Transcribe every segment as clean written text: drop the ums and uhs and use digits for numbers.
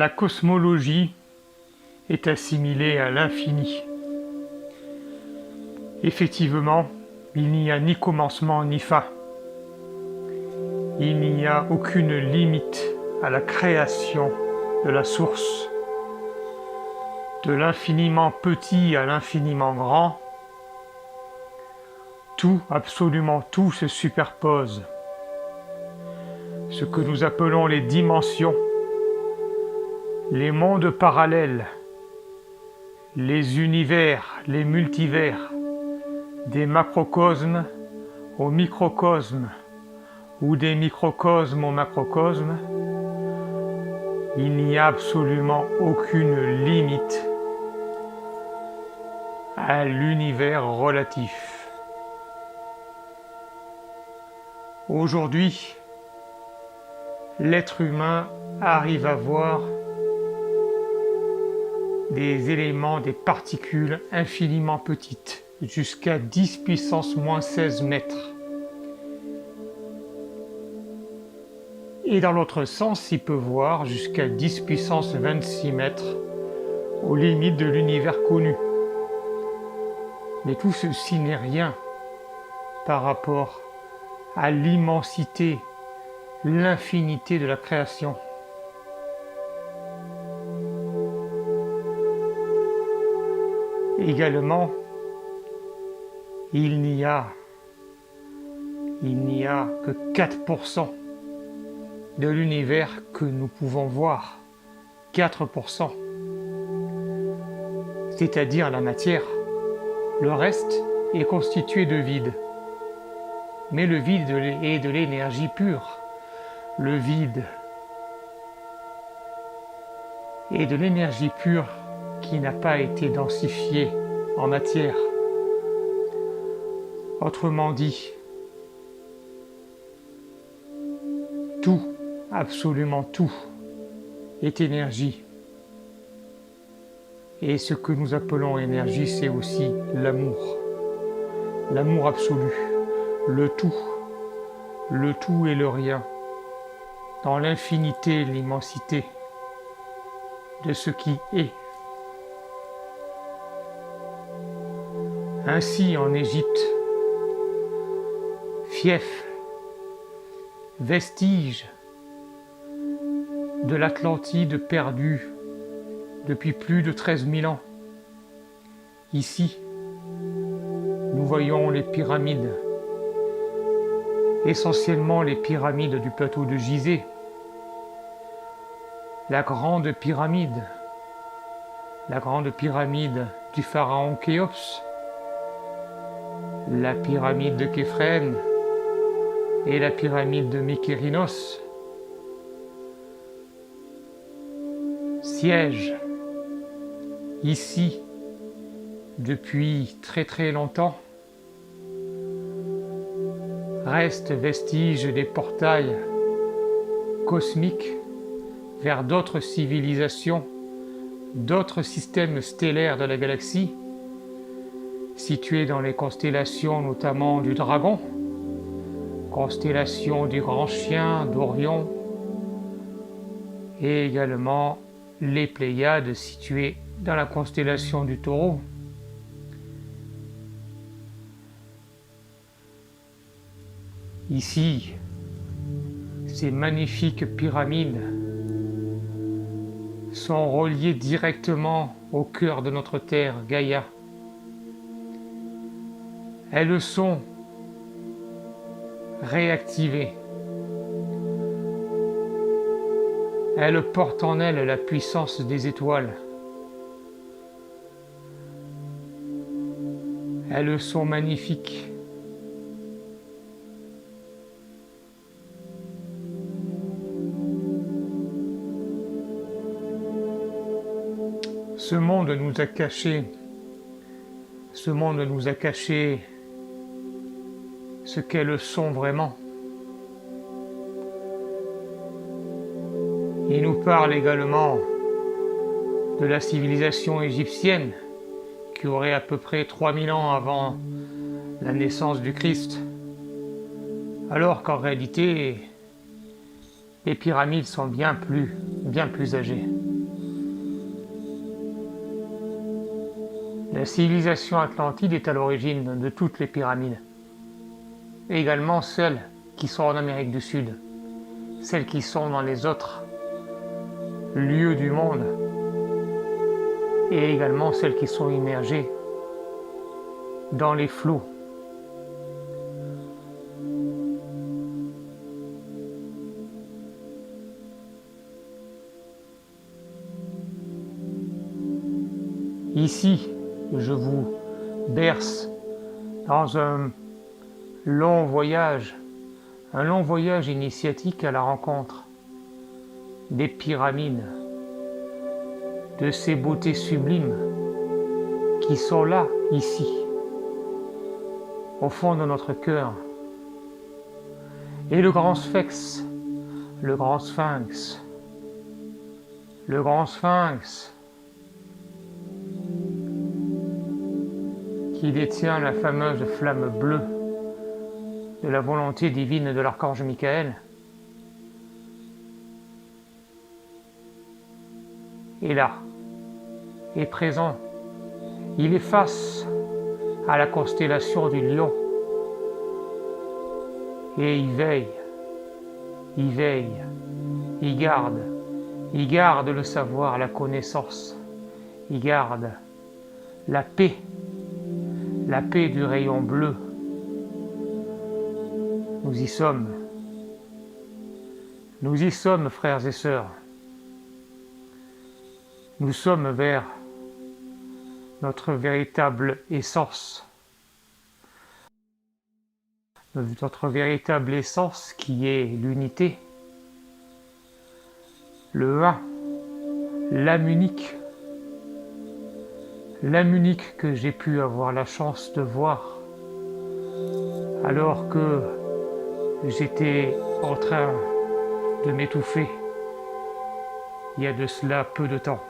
La cosmologie est assimilée à l'infini. Effectivement, il n'y a ni commencement ni fin. Il n'y a aucune limite à la création de la source. De l'infiniment petit à l'infiniment grand, tout, absolument tout se superpose. Ce que nous appelons les dimensions, les mondes parallèles, les univers, les multivers, des macrocosmes au microcosme ou des microcosmes au macrocosme, il n'y a absolument aucune limite à l'univers relatif. Aujourd'hui, l'être humain arrive à voir des éléments, des particules infiniment petites, jusqu'à 10 puissance moins 16 mètres. Et dans l'autre sens, il peut voir jusqu'à 10 puissance 26 mètres, aux limites de l'univers connu. Mais tout ceci n'est rien par rapport à l'immensité, l'infinité de la création. Également, il n'y a que 4% de l'univers que nous pouvons voir. 4%. C'est-à-dire la matière. Le reste est constitué de vide. Mais le vide est de l'énergie pure. Le vide est de l'énergie pure qui n'a pas été densifiée en matière. Autrement dit, tout, absolument tout, est énergie. Et ce que nous appelons énergie, c'est aussi l'amour. L'amour absolu, le tout et le rien, dans l'infinité et l'immensité de ce qui est. Ainsi en Égypte, fief, vestige de l'Atlantide perdue depuis plus de 13 000 ans. Ici, nous voyons les pyramides, essentiellement les pyramides du plateau de Gizeh, la grande pyramide du pharaon Khéops, la pyramide de Képhren et la pyramide de Mykérinos, siègent ici depuis très très longtemps, restent vestiges des portails cosmiques vers d'autres civilisations, d'autres systèmes stellaires de la galaxie, situés dans les constellations notamment du Dragon, constellation du Grand Chien, d'Orion, et également les Pléiades situées dans la constellation du Taureau. Ici, ces magnifiques pyramides sont reliées directement au cœur de notre terre, Gaïa. Elles sont réactivées. Elles portent en elles la puissance des étoiles. Elles sont magnifiques. Ce monde nous a caché ce qu'elles sont vraiment. Il nous parle également de la civilisation égyptienne qui aurait à peu près 3000 ans avant la naissance du Christ, alors qu'en réalité, les pyramides sont bien plus âgées. La civilisation atlantide est à l'origine de toutes les pyramides, et également celles qui sont en Amérique du Sud, celles qui sont dans les autres lieux du monde, et également celles qui sont immergées dans les flots. Ici, je vous berce dans un long voyage initiatique à la rencontre des pyramides, de ces beautés sublimes qui sont là, ici, au fond de notre cœur. Et le grand sphinx, le grand sphinx, le grand sphinx, qui détient la fameuse flamme bleue de la volonté divine de l'archange Michael, est là, est présent. Il est face à la constellation du Lion et il veille, il garde le savoir, la connaissance, il garde la paix du rayon bleu. Nous y sommes, frères et sœurs. Nous sommes vers notre véritable essence, notre véritable essence qui est l'unité, le un, l'âme unique que j'ai pu avoir la chance de voir alors que j'étais en train de m'étouffer il y a de cela peu de temps.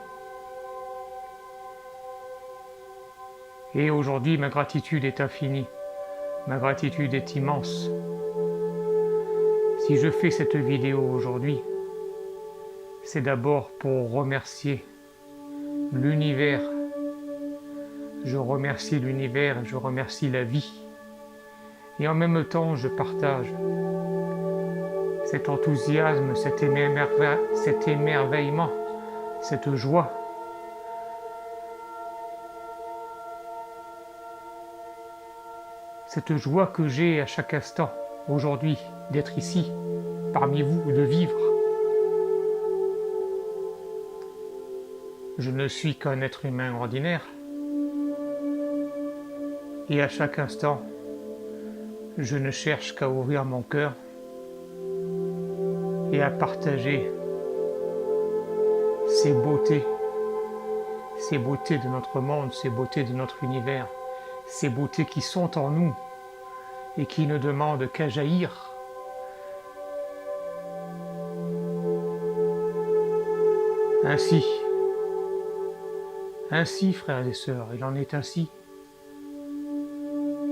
Et aujourd'hui, ma gratitude est infinie, ma gratitude est immense. Si je fais cette vidéo aujourd'hui, c'est d'abord pour remercier l'univers. Je remercie l'univers, je remercie la vie. Et en même temps, je partage cet enthousiasme, cet émerveillement, cette joie. Cette joie que j'ai à chaque instant, aujourd'hui, d'être ici, parmi vous, de vivre. Je ne suis qu'un être humain ordinaire. Et à chaque instant, je ne cherche qu'à ouvrir mon cœur et à partager ces beautés de notre monde, ces beautés de notre univers, ces beautés qui sont en nous et qui ne demandent qu'à jaillir. Ainsi, frères et sœurs, il en est ainsi.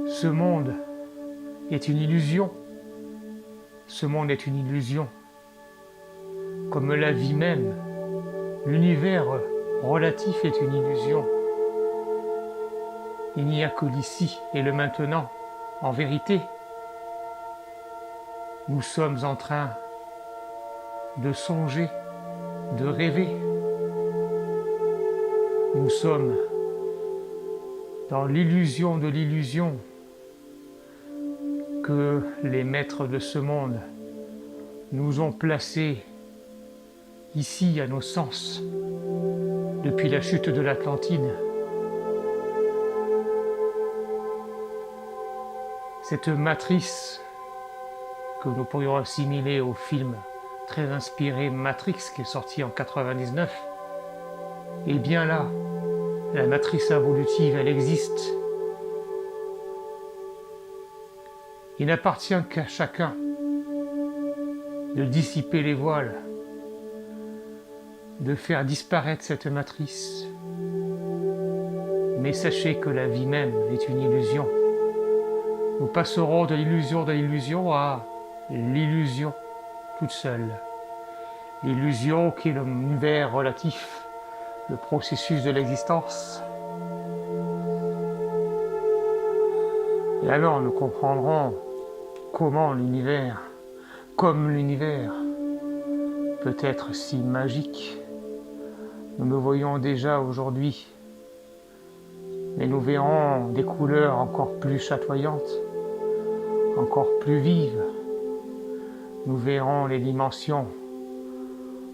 Ce monde est une illusion. Ce monde est une illusion. Comme la vie même, l'univers relatif est une illusion. Il n'y a que l'ici et le maintenant. En vérité, nous sommes en train de songer, de rêver. Nous sommes dans l'illusion de l'illusion que les maîtres de ce monde nous ont placés ici à nos sens depuis la chute de l'Atlantide. Cette matrice que nous pourrions assimiler au film très inspiré Matrix qui est sorti en 99, est bien là. La matrice évolutive, elle existe. Il n'appartient qu'à chacun de dissiper les voiles, de faire disparaître cette matrice. Mais sachez que la vie même est une illusion. Nous passerons de l'illusion à l'illusion toute seule. L'illusion qui est l'univers relatif, le processus de l'existence. Et alors nous comprendrons comment l'univers, comme l'univers, peut être si magique. Nous le voyons déjà aujourd'hui, mais nous verrons des couleurs encore plus chatoyantes, encore plus vives. Nous verrons les dimensions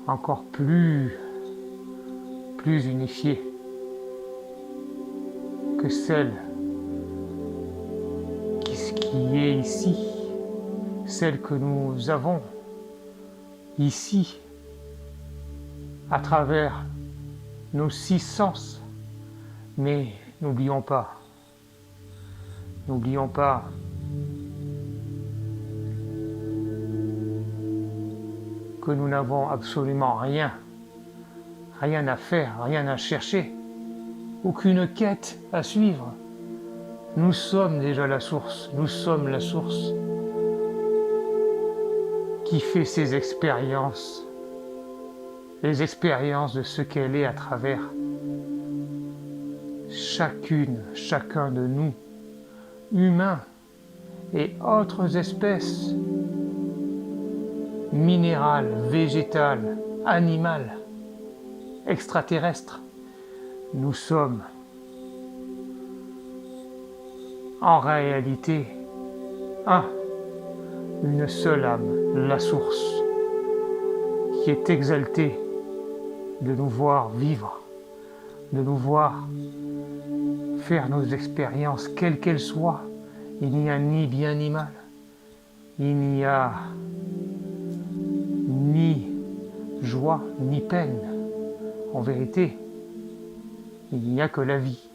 encore plus unifiées que celle qui est ici, celle que nous avons ici, à travers nos 6 sens. Mais n'oublions pas que nous n'avons absolument rien à faire, rien à chercher, aucune quête à suivre. Nous sommes déjà la source, nous sommes la source qui fait ses expériences, les expériences de ce qu'elle est à travers chacun de nous, humains et autres espèces, minérales, végétales, animales, extraterrestres. Nous sommes en réalité une seule âme, la source, qui est exaltée de nous voir vivre, de nous voir faire nos expériences, quelles qu'elles soient. Il n'y a ni bien ni mal. Il n'y a ni joie ni peine. En vérité, il n'y a que la vie.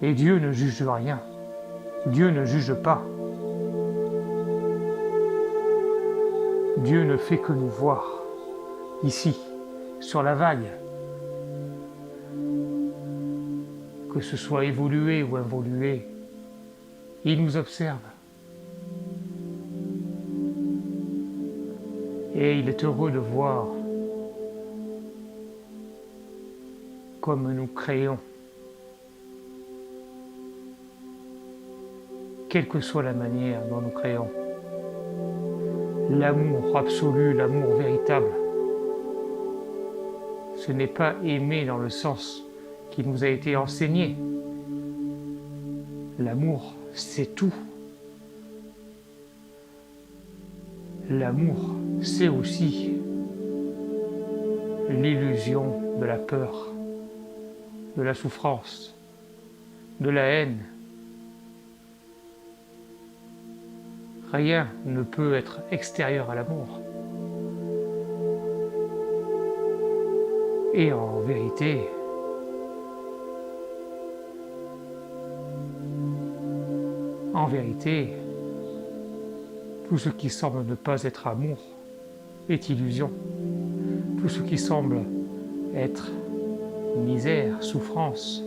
Et Dieu ne juge rien. Dieu ne juge pas. Dieu ne fait que nous voir, ici, sur la vague. Que ce soit évolué ou involué, il nous observe. Et il est heureux de voir comme nous créons. Quelle que soit la manière dont nous créons. L'amour absolu, l'amour véritable, ce n'est pas aimer dans le sens qui nous a été enseigné. L'amour, c'est tout. L'amour, c'est aussi l'illusion de la peur, de la souffrance, de la haine. Rien ne peut être extérieur à l'amour. Et en vérité, tout ce qui semble ne pas être amour est illusion. Tout ce qui semble être misère, souffrance,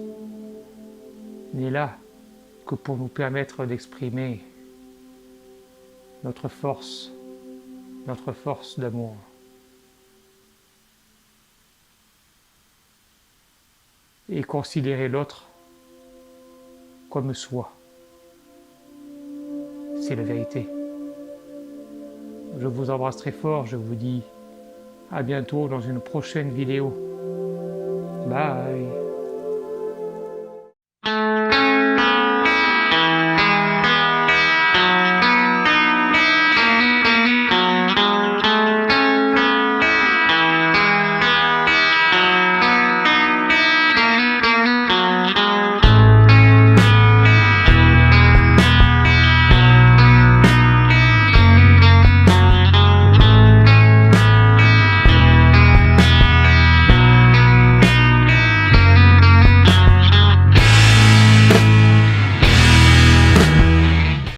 n'est là que pour nous permettre d'exprimer notre force d'amour. Et considérer l'autre comme soi. C'est la vérité. Je vous embrasse très fort, je vous dis à bientôt dans une prochaine vidéo. Bye.